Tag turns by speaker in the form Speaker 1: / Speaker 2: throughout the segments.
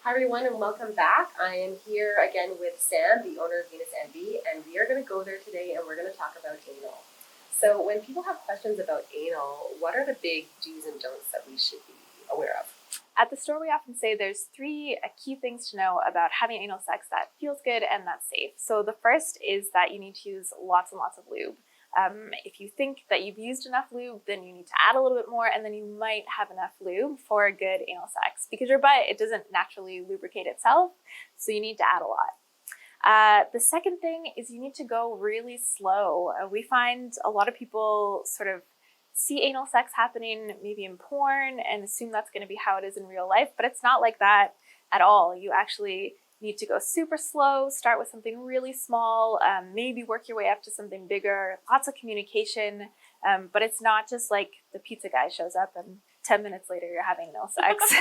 Speaker 1: Hi everyone and welcome back. I am here again with Sam, the owner of Venus Envy, and we are going to go there today and we're going to talk about anal. So when people have questions about anal, what are the big do's and don'ts that we should be aware of?
Speaker 2: At the store, we often say there's three key things to know about having anal sex that feels good and that's safe. So the first is that you need to use lots and lots of lube. If you think that you've used enough lube, then you need to add a little bit more, and then you might have enough lube for a good anal sex, because your butt, it doesn't naturally lubricate itself, so you need to add a lot. The second thing is you need to go really slow. We find a lot of people sort of see anal sex happening maybe in porn and assume that's going to be how it is in real life, but it's not like that at all. You actually need to go super slow, start with something really small, maybe work your way up to something bigger, lots of communication, but it's not just like the pizza guy shows up and 10 minutes later you're having anal sex.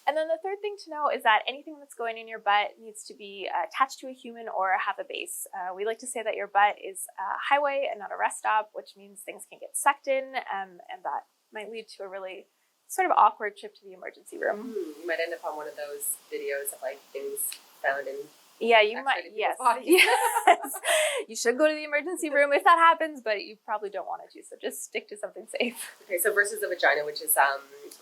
Speaker 2: And then the third thing to know is that anything that's going in your butt needs to be attached to a human or have a base. We like to say that your butt is a highway and not a rest stop, which means things can get sucked in, and that might lead to a really sort of awkward trip to the emergency room.
Speaker 1: You might end up on one of those videos of like things found in
Speaker 2: you might. Yes. Yes. You should go to the emergency room if that happens, but you probably don't want to, so just stick to something safe.
Speaker 1: Okay, so versus the vagina, which is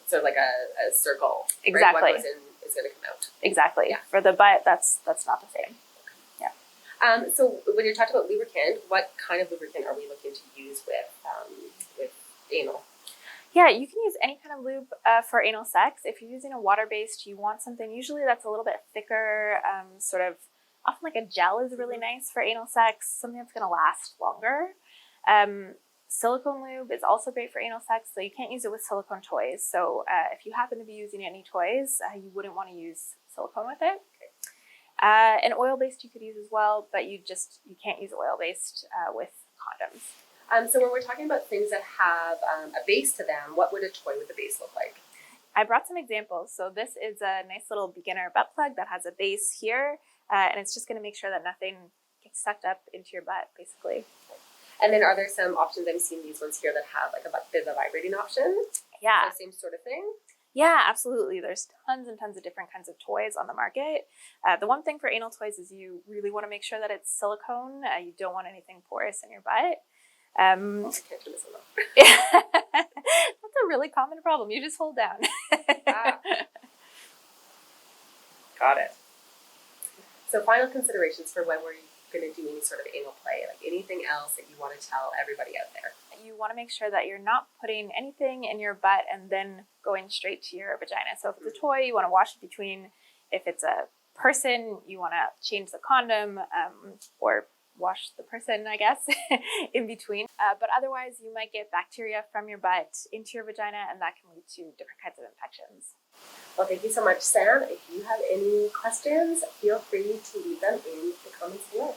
Speaker 1: sort of like a circle.
Speaker 2: Exactly.
Speaker 1: Right? What goes in is going to come out.
Speaker 2: Exactly.
Speaker 1: Yeah.
Speaker 2: For the butt, that's not the same.
Speaker 1: Okay. Yeah. So when you're talking about lubricant, what kind of lubricant are we looking to use with anal?
Speaker 2: Yeah, you can use any kind of lube for anal sex. If you're using a water-based, you want something usually that's a little bit thicker, sort of often like a gel is really nice for anal sex, something that's going to last longer. Silicone lube is also great for anal sex, so you can't use it with silicone toys. So if you happen to be using any toys, you wouldn't want to use silicone with it. And oil-based you could use as well, but you can't use oil-based with condoms.
Speaker 1: So when we're talking about things that have a base to them, what would a toy with a base look like?
Speaker 2: I brought some examples. So this is a nice little beginner butt plug that has a base here, and it's just going to make sure that nothing gets sucked up into your butt, basically.
Speaker 1: And then are there some options? I've seen these ones here that have like a vibrating option.
Speaker 2: Yeah.
Speaker 1: So same sort of thing?
Speaker 2: Yeah, absolutely. There's tons and tons of different kinds of toys on the market. The one thing for anal toys is you really want to make sure that it's silicone. You don't want anything porous in your butt.
Speaker 1: I can't turn this one off.
Speaker 2: That's a really common problem. You just hold down.
Speaker 1: Got it. So final considerations for when we're going to do any sort of anal play, like anything else that you want to tell everybody out there?
Speaker 2: You want to make sure that you're not putting anything in your butt and then going straight to your vagina. So if it's a toy, you want to wash it between. If it's a person, you want to change the condom or wash the person, I guess, in between. But otherwise, you might get bacteria from your butt into your vagina, and that can lead to different kinds of infections.
Speaker 1: Well, thank you so much, Sam. If you have any questions, feel free to leave them in the comments below.